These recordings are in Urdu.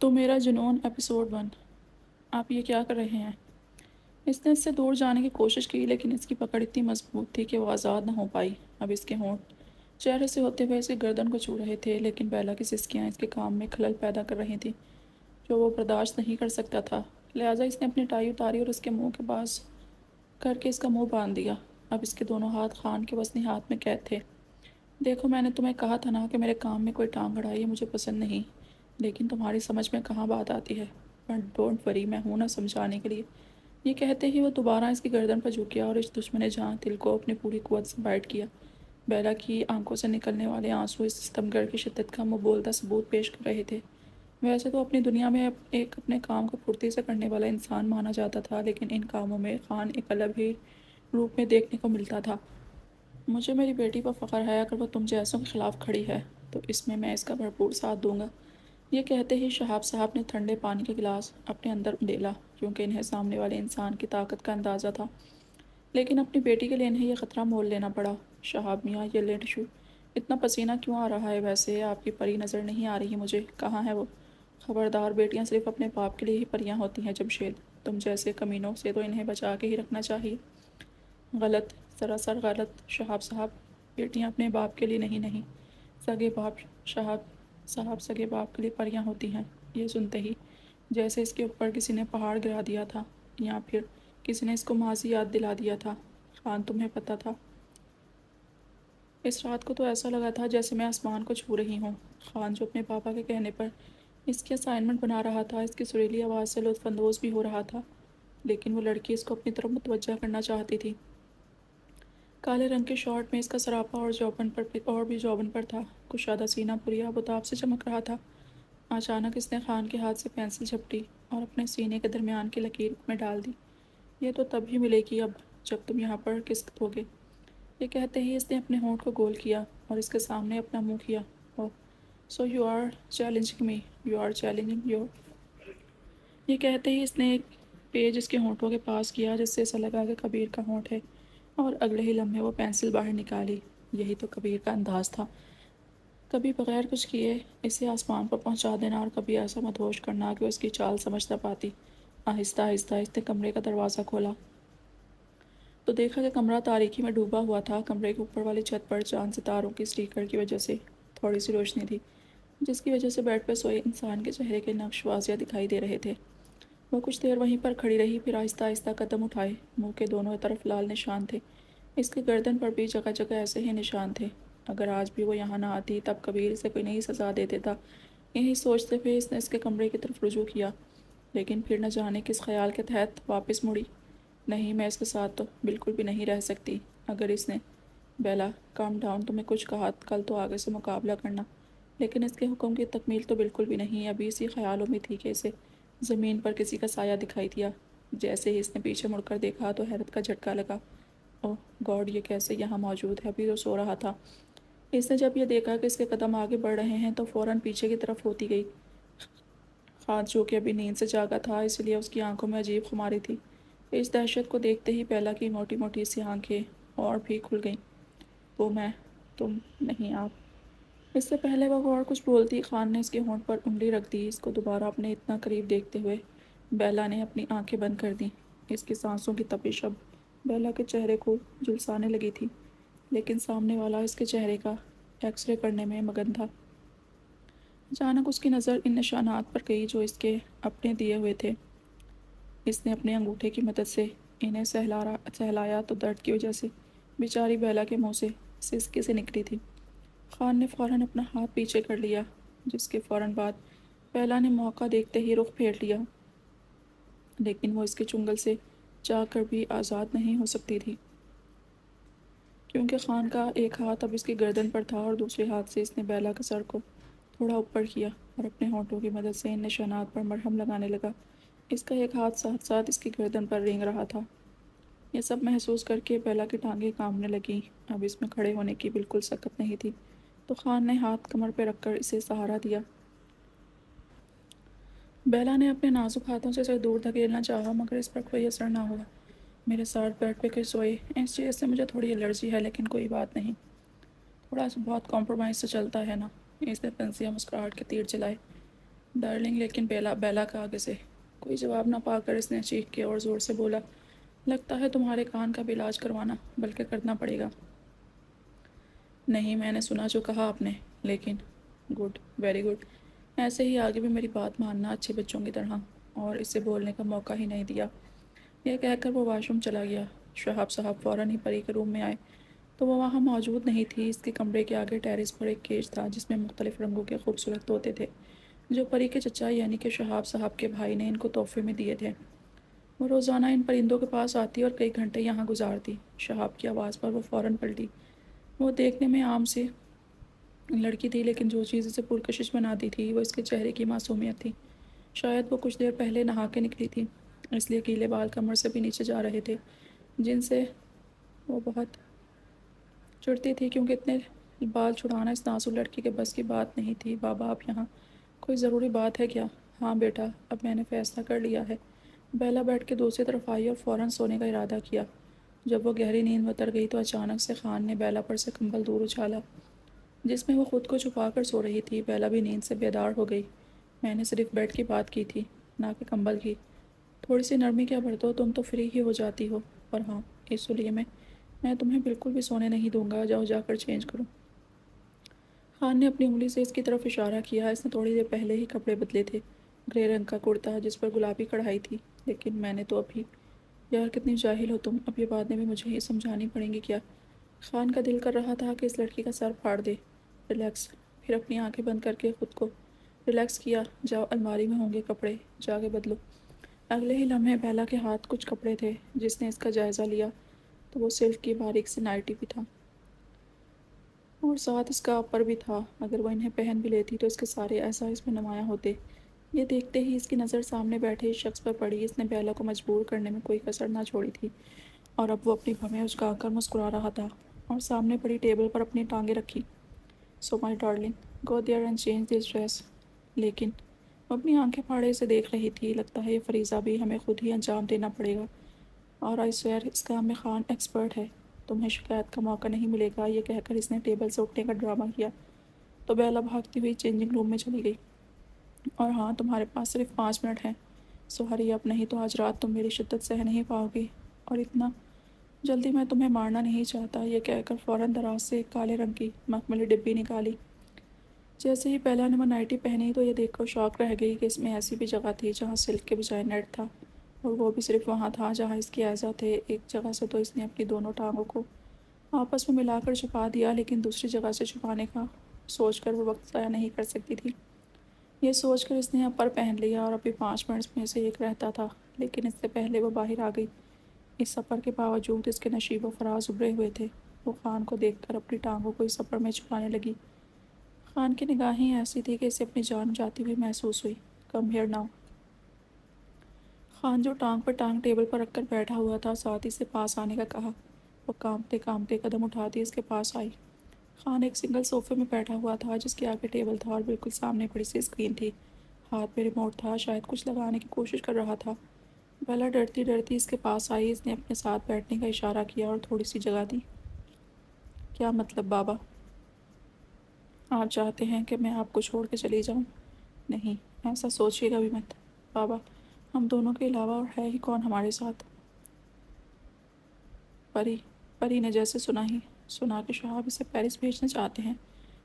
تو میرا جنون ایپیسوڈ 1۔ آپ یہ کیا کر رہے ہیں؟ اس نے اس سے دور جانے کی کوشش کی لیکن اس کی پکڑ اتنی مضبوط تھی کہ وہ آزاد نہ ہو پائی۔ اب اس کے ہونٹ چہرے سے ہوتے ہوئے اس کی گردن کو چھو رہے تھے، لیکن بیلا کی سسکیاں اس کے کام میں خلل پیدا کر رہی تھیں جو وہ برداشت نہیں کر سکتا تھا۔ لہٰذا اس نے اپنی ٹائی اتاری اور اس کے منہ کے پاس کر کے اس کا منہ باندھ دیا۔ اب اس کے دونوں ہاتھ خان کے وسطی ہاتھ میں قید تھے۔ دیکھو، میں نے تمہیں کہا تھا نا کہ میرے کام میں کوئی ٹانگ اڑائے، یہ مجھے پسند نہیں، لیکن تمہاری سمجھ میں کہاں بات آتی ہے۔ پر ڈونٹ وری، میں ہوں نا سمجھانے کے لیے۔ یہ کہتے ہی وہ دوبارہ اس کی گردن پر جھک گیا اور اس دشمن جان دل کو اپنی پوری قوت سے بائٹ کیا۔ بیلا کی آنکھوں سے نکلنے والے آنسو اس ستمگڑ کی شدت کا مبولتا ثبوت پیش کر رہے تھے۔ ویسے تو اپنی دنیا میں ایک اپنے کام کو پھرتی سے کرنے والا انسان مانا جاتا تھا، لیکن ان کاموں میں خان ایک الگ ہی روپ میں دیکھنے کو ملتا تھا۔ مجھے میری بیٹی پر فخر ہے، اگر وہ تم جیسوں کے خلاف کھڑی ہے تو اس میں اس کا بھرپور ساتھ دوں گا۔ یہ کہتے ہی شہاب صاحب نے ٹھنڈے پانی کا گلاس اپنے اندر ڈیلا، کیونکہ انہیں سامنے والے انسان کی طاقت کا اندازہ تھا، لیکن اپنی بیٹی کے لیے انہیں یہ خطرہ مول لینا پڑا۔ شہاب میاں، یہ لٹشو اتنا پسینہ کیوں آ رہا ہے؟ ویسے آپ کی پری نظر نہیں آ رہی مجھے، کہاں ہے وہ؟ خبردار، بیٹیاں صرف اپنے باپ کے لیے ہی پریاں ہوتی ہیں جمشید، تم جیسے کمینوں سے تو انہیں بچا کے ہی رکھنا چاہیے۔ غلط، سراسر غلط شہاب صاحب، بیٹیاں اپنے باپ کے لیے نہیں سگے باپ شہاب صاحب سگے باپ کے لیے پریاں ہوتی ہیں۔ یہ سنتے ہی جیسے اس کے اوپر کسی نے پہاڑ گرا دیا تھا، یا پھر کسی نے اس کو ماضی یاد دلا دیا تھا۔ خان، تمہیں پتہ تھا؟ اس رات کو تو ایسا لگا تھا جیسے میں آسمان کو چھو رہی ہوں۔ خان، جو اپنے پاپا کے کہنے پر اس کی اسائنمنٹ بنا رہا تھا، اس کی سریلی آواز سے لطف اندوز بھی ہو رہا تھا، لیکن وہ لڑکی اس کو اپنی طرف متوجہ کرنا چاہتی تھی۔ کالے رنگ کے شارٹ میں اس کا سراپا اور بھی جوبن پر تھا، کشادہ سینہ پوریا بتاپ سے چمک رہا تھا۔ اچانک اس نے خان کے ہاتھ سے پینسل جھپٹی اور اپنے سینے کے درمیان کی لکیر میں ڈال دی۔ یہ تو تب ہی ملے گی اب جب تم یہاں پر قسط ہوگے۔ یہ کہتے ہی اس نے اپنے ہونٹ کو گول کیا اور اس کے سامنے اپنا منہ کیا۔ Oh, so you are challenging me, you are challenging your. یہ کہتے ہی اس نے ایک پیج اس کے ہونٹوں کے پاس کیا، جس سے ایسا لگا کہ کبیر کا ہونٹ ہے، اور اگلے ہی لمحے وہ پینسل باہر نکالی۔ یہی تو کبیر کا انداز تھا، کبھی بغیر کچھ کیے اسے آسمان پر پہنچا دینا، اور کبھی ایسا مدہوش کرنا کہ وہ اس کی چال سمجھ نہ پاتی۔ آہستہ آہستہ اس نے کمرے کا دروازہ کھولا تو دیکھا کہ کمرہ تاریکی میں ڈوبا ہوا تھا۔ کمرے کے اوپر والی چھت پر چاند ستاروں کی اسٹیکر کی وجہ سے تھوڑی سی روشنی تھی، جس کی وجہ سے بیڈ پہ سوئے انسان کے چہرے کے نقش واضح دکھائی دے رہے تھے۔ وہ کچھ دیر وہیں پر کھڑی رہی، پھر آہستہ آہستہ قدم اٹھائے۔ منہ کے دونوں طرف لال نشان تھے، اس کی گردن پر بھی جگہ جگہ ایسے ہی نشان تھے۔ اگر آج بھی وہ یہاں نہ آتی تب کبیر اسے کوئی نئی سزا دے دیتا۔ یہی سوچتے ہوئے اس نے اس کے کمرے کی طرف رجوع کیا، لیکن پھر نہ جانے کس خیال کے تحت واپس مڑی۔ نہیں، میں اس کے ساتھ تو بالکل بھی نہیں رہ سکتی۔ اگر اس نے بیلا، کام ڈاؤن، تمہیں کچھ کہا کل تو آگے سے مقابلہ کرنا، لیکن اس کے حکم کی تکمیل تو بالکل بھی نہیں۔ ابھی اسی خیالوں میں تھی کہ اسے زمین پر کسی کا سایہ دکھائی دیا۔ جیسے ہی اس نے پیچھے مڑ کر دیکھا تو حیرت کا جھٹکا لگا۔ اوہ گاڈ، یہ کیسے یہاں موجود ہے؟ ابھی تو سو رہا تھا۔ اس نے جب یہ دیکھا کہ اس کے قدم آگے بڑھ رہے ہیں تو فوراً پیچھے کی طرف ہوتی گئی۔ خان، جو کہ ابھی نیند سے جاگا تھا، اس لیے اس کی آنکھوں میں عجیب خماری تھی۔ اس دہشت کو دیکھتے ہی بیلا کی موٹی موٹی سی آنکھیں اور بھی کھل گئیں۔ وہ میں، تم نہیں، آپ۔ اس سے پہلے وہ اور کچھ بولتی، خان نے اس کے ہونٹ پر انگلی رکھ دی۔ اس کو دوبارہ اپنے اتنا قریب دیکھتے ہوئے بیلا نے اپنی آنکھیں بند کر دیں۔ اس کی سانسوں کی تپش اب بیلا کے چہرے کو جھلسانے لگی تھی، لیکن سامنے والا اس کے چہرے کا ایکس رے کرنے میں مگن تھا۔ اچانک اس کی نظر ان نشانات پر گئی جو اس کے اپنے دیے ہوئے تھے۔ اس نے اپنے انگوٹھے کی مدد سے انہیں سہلایا تو درد کی وجہ سے بیچاری بیلا کے منہ سے سسکی سے نکلی تھی۔ خان نے فوراً اپنا ہاتھ پیچھے کر لیا، جس کے فوراً بعد بیلا نے موقع دیکھتے ہی رخ پھیر لیا، لیکن وہ اس کے چنگل سے چاہ کر بھی آزاد نہیں ہو سکتی تھی، کیونکہ خان کا ایک ہاتھ اب اس کی گردن پر تھا اور دوسرے ہاتھ سے اس نے بیلا کے سر کو تھوڑا اوپر کیا اور اپنے ہونٹوں کی مدد سے ان نشانات پر مرہم لگانے لگا۔ اس کا ایک ہاتھ ساتھ ساتھ اس کی گردن پر رینگ رہا تھا۔ یہ سب محسوس کر کے بیلا کی ٹانگیں کانپنے لگیں۔ اب اس میں کھڑے ہونے کی بالکل سکت نہیں تھی، تو خان نے ہاتھ کمر پہ رکھ کر اسے سہارا دیا۔ بیلا نے اپنے نازک ہاتھوں سے اسے دور دھکیلنا چاہا، مگر اس پر کوئی اثر نہ ہوا۔ میرے ساتھ بیڈ پہ سوئے، اس چیز سے مجھے تھوڑی الرجی ہے، لیکن کوئی بات نہیں، تھوڑا سا بہت کمپرومائز سے چلتا ہے نا۔ اس نے پنسیاں مسکراہٹ کے تیر چلائے۔ ڈارلنگ، لیکن بیلا بیلا کا آگے سے کوئی جواب نہ پا کر اس نے چیخ کے اور زور سے بولا، لگتا ہے تمہارے کان کا بھی علاج کروانا بلکہ کرنا پڑے گا۔ نہیں، میں نے سنا جو کہا آپ نے، لیکن گڈ، ویری گڈ، ایسے ہی آگے بھی میری بات ماننا اچھے بچوں کی طرح۔ اور اسے بولنے کا موقع ہی نہیں دیا۔ یہ کہہ کر وہ واش روم چلا گیا۔ شہاب صاحب فوراً ہی پری کے روم میں آئے تو وہ وہاں موجود نہیں تھی۔ اس کے کمرے کے آگے ٹیرس پر ایک کیج تھا جس میں مختلف رنگوں کے خوبصورت طوطے تھے جو پری کے چچا یعنی کہ شہاب صاحب کے بھائی نے ان کو تحفے میں دیے تھے۔ وہ روزانہ ان پرندوں کے پاس آتی اور کئی گھنٹے یہاں گزارتی۔ شہاب کی آواز پر وہ فوراً پلٹی۔ وہ دیکھنے میں عام سی لڑکی تھی، لیکن جو چیز اسے پرکشش بناتی تھی وہ اس کے چہرے کی معصومیت تھی۔ شاید وہ کچھ دیر پہلے نہا کے نکلی تھی، اس لیے گیلے بال کمر سے بھی نیچے جا رہے تھے، جن سے وہ بہت چڑھتی تھی کیونکہ اتنے بال چھڑانا اس نازک لڑکی کے بس کی بات نہیں تھی۔ بابا، آپ یہاں کوئی ضروری بات ہے کیا؟ ہاں بیٹا، اب میں نے فیصلہ کر لیا ہے۔ بیلا بیٹھ کے دوسری طرف آئی اور فوراً سونے کا ارادہ کیا۔ جب وہ گہری نیند میں اتر گئی تو اچانک سے خان نے بیلا پر سے کمبل دور اچھالا جس میں وہ خود کو چھپا کر سو رہی تھی۔ بیلا بھی نیند سے بیدار ہو گئی۔ میں نے صرف بیڈ کی بات کی تھی، نہ کہ کمبل کی۔ تھوڑی سی نرمی کیا برتو، تم تو فری ہی ہو جاتی ہو۔ اور ہاں، اس لیے میں تمہیں بالکل بھی سونے نہیں دوں گا۔ جاؤ جا کر چینج کرو۔ خان نے اپنی انگلی سے اس کی طرف اشارہ کیا۔ اس نے تھوڑی دیر پہلے ہی کپڑے بدلے تھے، گرے رنگ کا کرتا جس پر گلابی کڑھائی تھی۔ لیکن میں نے تو ابھی… یار کتنی جاہل ہو تم، اب یہ باتیں بھی مجھے ہی سمجھانی پڑیں گی کیا؟ خان کا دل کر رہا تھا کہ اس لڑکی کا سر پھاڑ دے۔ ریلیکس، پھر اپنی آنکھیں بند کر کے خود کو ریلیکس کیا۔ جاؤ، الماری میں ہوں گے کپڑے، جا کے بدلو۔ اگلے ہی لمحے بیلا کے ہاتھ کچھ کپڑے تھے۔ جس نے اس کا جائزہ لیا تو وہ سلک کی باریک سی نائٹی بھی تھا اور ساتھ اس کا اپر بھی تھا۔ اگر وہ انہیں پہن بھی لیتی تو اس کے سارے اعضاء اس میں نمایاں ہوتے۔ یہ دیکھتے ہی اس کی نظر سامنے بیٹھے اس شخص پر پڑی۔ اس نے بیلا کو مجبور کرنے میں کوئی کسر نہ چھوڑی تھی اور اب وہ اپنی بھویں اچکا کر مسکرا رہا تھا اور سامنے پڑی ٹیبل پر اپنی ٹانگیں رکھی۔ So my darling, go there and change this dress. لیکن وہ اپنی آنکھیں پھاڑے اسے دیکھ رہی تھی۔ لگتا ہے یہ فریضہ بھی ہمیں خود ہی انجام دینا پڑے گا، اور آئی سویئر اس کام میں خان ایکسپرٹ ہے۔ تمہیں شکایت کا موقع نہیں ملے گا۔ یہ کہہ کر اس نے ٹیبل سے اٹھنے کا ڈرامہ کیا تو بیلا بھاگتی ہوئی چینجنگ روم میں چلی گئی۔ اور ہاں، تمہارے پاس صرف 5 منٹ ہیں، سو ہری اب، نہیں تو آج رات تم میری شدت سہ نہیں پاؤ گی، اور اتنا جلدی میں تمہیں مارنا نہیں چاہتا۔ یہ کہہ کر فوراً دراز سے ایک کالے رنگ کی مخملی ڈبی نکالی۔ جیسے ہی بیلا نے وہ نائٹی پہنی تو یہ دیکھ کر شاک رہ گئی کہ اس میں ایسی بھی جگہ تھی جہاں سلک کے بجائے نیٹ تھا، اور وہ بھی صرف وہاں تھا جہاں اس کے اعضاء تھے۔ ایک جگہ سے تو اس نے اپنی دونوں ٹانگوں کو آپس میں ملا کر چھپا دیا، لیکن دوسری جگہ سے چھپانے کا سوچ کر وہ وقت ضائع نہیں کر سکتی تھی۔ یہ سوچ کر اس نے اپر پہن لیا اور ابھی 5 منٹ میں سے ایک رہتا تھا، لیکن اس سے پہلے وہ باہر آ گئی۔ اس اپر کے باوجود اس کے نشیب و فراز ابھرے ہوئے تھے۔ وہ خان کو دیکھ کر اپنی ٹانگوں کو اس اپر میں چھپانے لگی۔ خان کی نگاہیں ایسی تھی کہ اسے اپنی جان جاتی ہوئی محسوس ہوئی۔ Come here now. خان جو ٹانگ پر ٹانگ ٹیبل پر رکھ کر بیٹھا ہوا تھا، ساتھ ہی سے پاس آنے کا کہا۔ وہ کانپتے کانپتے قدم اٹھاتی اس کے پاس آئی۔ خان ایک سنگل صوفے میں بیٹھا ہوا تھا جس کے آگے ٹیبل تھا اور بالکل سامنے بڑی سی اسکرین تھی۔ ہاتھ میں ریموٹ تھا، شاید کچھ لگانے کی کوشش کر رہا تھا۔ بیلا ڈرتی ڈرتی اس کے پاس آئی۔ اس نے اپنے ساتھ بیٹھنے کا اشارہ کیا اور تھوڑی سی جگہ دی۔ کیا مطلب بابا؟ آپ چاہتے ہیں کہ میں آپ کو چھوڑ کے چلی جاؤں؟ نہیں، ایسا سوچیے گا بھی مت بابا، ہم دونوں کے علاوہ اور ہے ہی کون ہمارے ساتھ؟ پری نے جیسے سنا کہ شہاب اسے پیرس بھیجنا چاہتے ہیں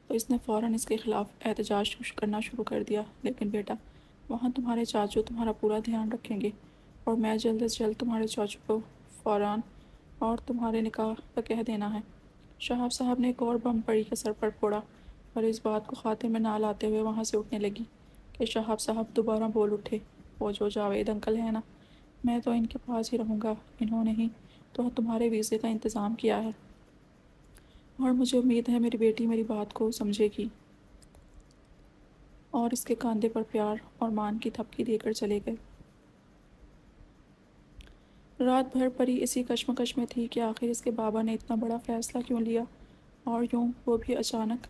تو اس نے فوراً اس کے خلاف احتجاج کرنا شروع کر دیا۔ لیکن بیٹا، وہاں تمہارے چاچو تمہارا پورا دھیان رکھیں گے، اور میں جلد از جلد تمہارے چاچو کو فوراً اور تمہارے نکاح کا کہہ دینا ہے۔ شہاب صاحب نے ایک اور بم پری کے سر پر پھوڑا اور اس بات کو خاطر میں نہ لاتے ہوئے وہاں سے اٹھنے لگی کہ شہاب صاحب دوبارہ بول اٹھے۔ وہ جو جاوید انکل ہے نا، میں تو ان کے پاس ہی رہوں گا۔ انہوں نے ہی تو تمہارے ویزے کا انتظام کیا ہے، اور مجھے امید ہے میری بیٹی میری بات کو سمجھے گی۔ اور اس کے کاندھے پر پیار اور مان کی تھپکی دے کر چلے گئے۔ رات بھر پری اسی کشمکش میں تھی کہ آخر اس کے بابا نے اتنا بڑا فیصلہ کیوں لیا، اور یوں وہ بھی اچانک،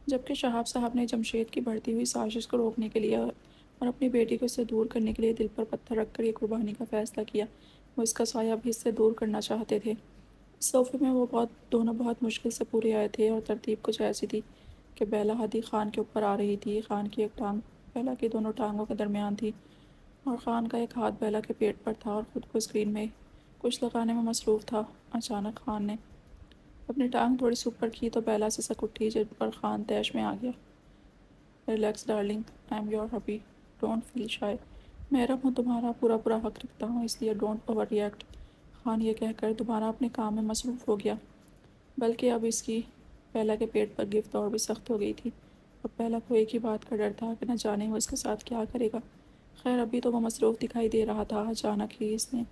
جبکہ شہاب صاحب نے جمشید کی بڑھتی ہوئی سازش کو روکنے کے لیے اور اپنی بیٹی کو اس سے دور کرنے کے لیے دل پر پتھر رکھ کر یہ قربانی کا فیصلہ کیا۔ وہ اس کا سایہ بھی اس سے دور کرنا چاہتے تھے۔ اس صوفے میں وہ دونوں بہت مشکل سے پورے آئے تھے اور ترتیب کچھ ایسی تھی کہ بیلا ہادی خان کے اوپر آ رہی تھی۔ خان کی ایک ٹانگ بیلا کی دونوں ٹانگوں کے درمیان تھی اور خان کا ایک ہاتھ بیلا کے پیٹ پر تھا اور خود کو اسکرین میں کچھ لگانے میں مصروف تھا۔ اچانک خان نے اپنی ٹانگ تھوڑی سی اوپر کی تو بیلا سسک اٹھی، جن پر خان طیش میں آ گیا۔ Relax darling, I am your hubby, don't feel shy. محرم ہوں تمہارا، پورا حق رکھتا ہوں، اس لیے ڈونٹ اوور ریئیکٹ۔ خان یہ کہہ کر دوبارہ اپنے کام میں مصروف ہو گیا، بلکہ اب اس کی بیلا کے پیٹ پر گرفت اور بھی سخت ہو گئی تھی۔ اب بیلا کو ایک ہی بات کا ڈر تھا کہ نہ جانے وہ اس کے ساتھ کیا کرے گا۔ خیر ابھی تو وہ مصروف دکھائی دے رہا تھا۔ اچانک ہی اس نے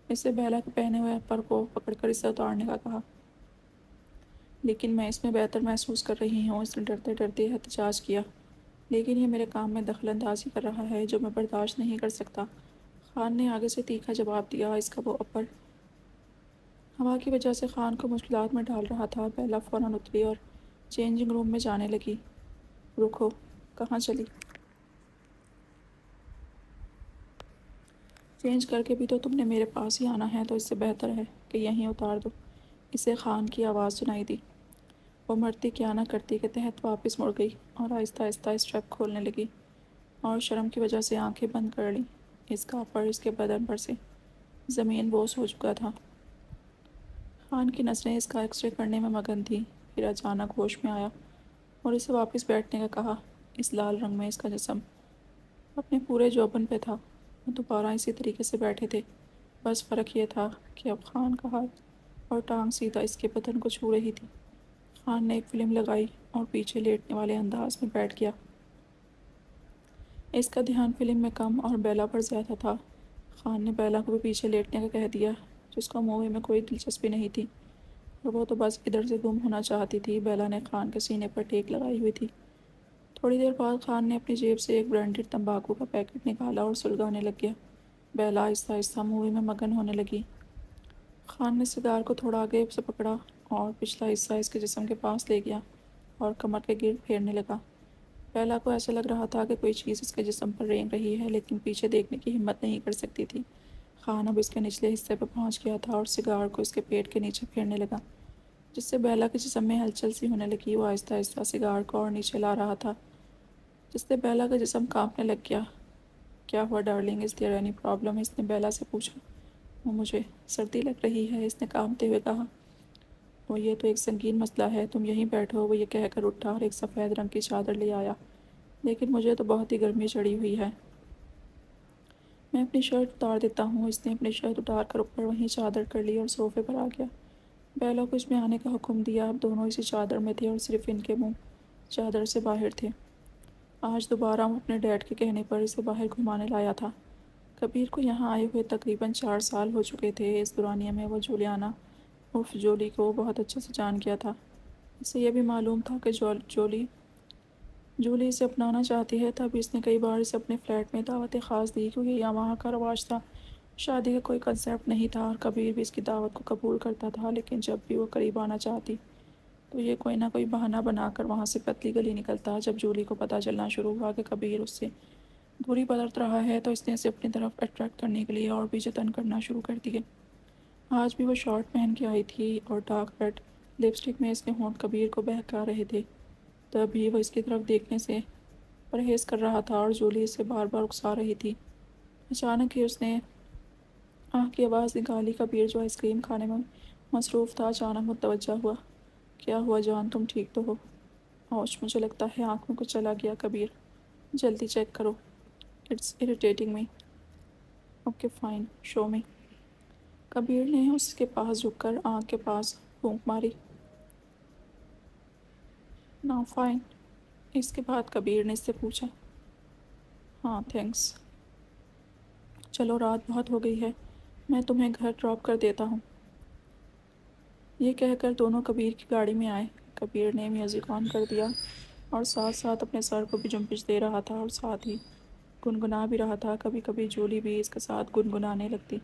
اسے بیلا کے پہنے ہوئے پر کو پکڑ کر اسے اتارنے کا کہا۔ لیکن میں اس میں بہتر محسوس کر رہی ہوں، اس نے ڈرتے ڈرتے احتجاج کیا۔ لیکن یہ میرے کام میں دخل اندازی کر رہا ہے جو میں برداشت نہیں کر سکتا۔ خان نے آگے سے تیکھا جواب دیا۔ اس کا وہ اپر ہوا کی وجہ سے خان کو مشکلات میں ڈال رہا تھا۔ بیلا فوراً اتری اور چینجنگ روم میں جانے لگی۔ رکو، کہاں چلی؟ چینج کر کے بھی تو تم نے میرے پاس ہی آنا ہے، تو اس سے بہتر ہے کہ یہیں اتار دو، اسے خان کی آواز سنائی دی۔ وہ مرتی کیا نہ کرتی کے تحت واپس مڑ گئی اور آہستہ آہستہ اسٹریپ کھولنے لگی اور شرم کی وجہ سے آنکھیں بند کر لیں۔ اس کا پر اس کے بدن پر سے زمین بوس ہو چکا تھا۔ خان کی نظریں اس کا ایکس رے کرنے میں مگن تھیں۔ پھر اچانک ہوش میں آیا اور اسے واپس بیٹھنے کا کہا۔ اس لال رنگ میں اس کا جسم اپنے پورے جوبن پہ تھا۔ وہ دوبارہ اسی طریقے سے بیٹھے تھے، بس فرق یہ تھا کہ اب خان کا ہاتھ اور ٹانگ سیدھا اس کے بدن کو چھو رہی تھی۔ خان نے ایک فلم لگائی اور پیچھے لیٹنے والے انداز میں بیٹھ گیا۔ اس کا دھیان فلم میں کم اور بیلا پر زیادہ تھا۔ خان نے بیلا کو بھی پیچھے لیٹنے کا کہہ دیا، جس کو مووی میں کوئی دلچسپی نہیں تھی اور وہ تو بس ادھر سے گم ہونا چاہتی تھی۔ بیلا نے خان کے سینے پر ٹیک لگائی ہوئی تھی۔ تھوڑی دیر بعد خان نے اپنی جیب سے ایک برانڈڈ تمباکو کا پیکٹ نکالا اور سلگانے لگ گیا۔ بیلا آہستہ آہستہ مووی میں مگن ہونے لگی۔ خان نے سگار کو تھوڑا آگے سے پکڑا اور پچھلا حصہ اس کے جسم کے پاس لے گیا اور کمر کے گرد پھیرنے لگا۔ بیلا کو ایسا لگ رہا تھا کہ کوئی چیز اس کے جسم پر رینگ رہی ہے، لیکن پیچھے دیکھنے کی ہمت نہیں کر سکتی تھی۔ خان اب اس کے نچلے حصے پہ پہنچ گیا تھا اور سگار کو اس کے پیٹ کے نیچے پھیرنے لگا، جس سے بیلا کے جسم میں ہلچل سی ہونے لگی۔ وہ آہستہ آہستہ سگار کو اور نیچے لا رہا تھا، جس سے بیلا کا جسم کانپنے لگ گیا۔ کیا ہوا darling, is there any problem? اس نے بیلا سے پوچھا۔ وہ مجھے سردی لگ رہی ہے، اس نے کانپتے ہوئے کہا۔ وہ یہ تو ایک سنگین مسئلہ ہے، تم یہیں بیٹھو۔ وہ یہ کہہ کر اٹھا اور ایک سفید رنگ کی چادر لے آیا۔ لیکن مجھے تو بہت ہی گرمی چڑھی ہوئی ہے، میں اپنی شرٹ اتار دیتا ہوں۔ اس نے اپنی شرٹ اتار کر اوپر وہیں چادر کر لی اور صوفے پر آ گیا۔ بیلا کو اس میں آنے کا حکم دیا۔ اب دونوں اسی چادر میں تھے اور صرف ان کے منہ چادر سے باہر تھے۔ آج دوبارہ وہ اپنے ڈیڈ کے کہنے پر اسے باہر گھمانے لایا تھا۔ کبیر کو یہاں آئے ہوئے تقریباً 4 سال ہو چکے تھے۔ اس دورانیے میں وہ جولیانا عرف جولی کو بہت اچھے سے جان گیا تھا۔ اسے یہ بھی معلوم تھا کہ جولی اسے اپنانا چاہتی ہے، تب اس نے کئی بار اسے اپنے فلیٹ میں دعوت خاص دی، کیونکہ یہاں وہاں کا رواج تھا۔ شادی کا کوئی کنسیپٹ نہیں تھا اور کبیر بھی اس کی دعوت کو قبول کرتا تھا، لیکن جب بھی وہ قریب آنا چاہتی تو یہ کوئی نہ کوئی بہانہ بنا کر وہاں سے پتلی گلی نکلتا۔ جب جولی کو پتہ چلنا شروع ہوا کہ کبیر اس سے دوری برت رہا ہے تو اس نے اسے اپنی طرف اٹریکٹ کرنے کے لیے اور بھی جتن کرنا شروع کر دیے۔ آج بھی وہ شارٹ پہن کے آئی تھی اور ڈارک ریڈ لپسٹک میں اس کے ہونٹ کبیر کو بہکا رہے تھے۔ تب بھی وہ اس کی طرف دیکھنے سے پرہیز کر رہا تھا اور جولی اسے بار بار اکسا رہی تھی۔ اچانک ہی اس نے آہ کی آواز نکالی۔ کبیر جو آئس کریم کھانے میں مصروف تھا اچانک متوجہ ہوا۔ کیا ہوا جان، تم ٹھیک تو ہو؟ اوچ، مجھے لگتا ہے آنکھ میں کچھ چلا گیا کبیر، جلدی چیک کرو۔ It's irritating me. Okay fine, show me. Kabir نے اس کے پاس جھک کر آنکھ کے پاس پھونک ماری۔ نا فائن۔ اس کے بعد کبیر نے اس سے پوچھا۔ ہاں تھینکس۔ چلو رات بہت ہو گئی ہے، میں تمہیں گھر ڈراپ کر دیتا ہوں۔ یہ کہہ کر دونوں کبیر کی گاڑی میں آئے۔ کبیر نے میوزک آن کر دیا اور ساتھ ساتھ اپنے سر کو بھی جنپش دے رہا تھا اور ساتھ ہی گنگنا بھی رہا تھا۔ کبھی کبھی جولی بھی اس کے ساتھ گنگنانے لگتی۔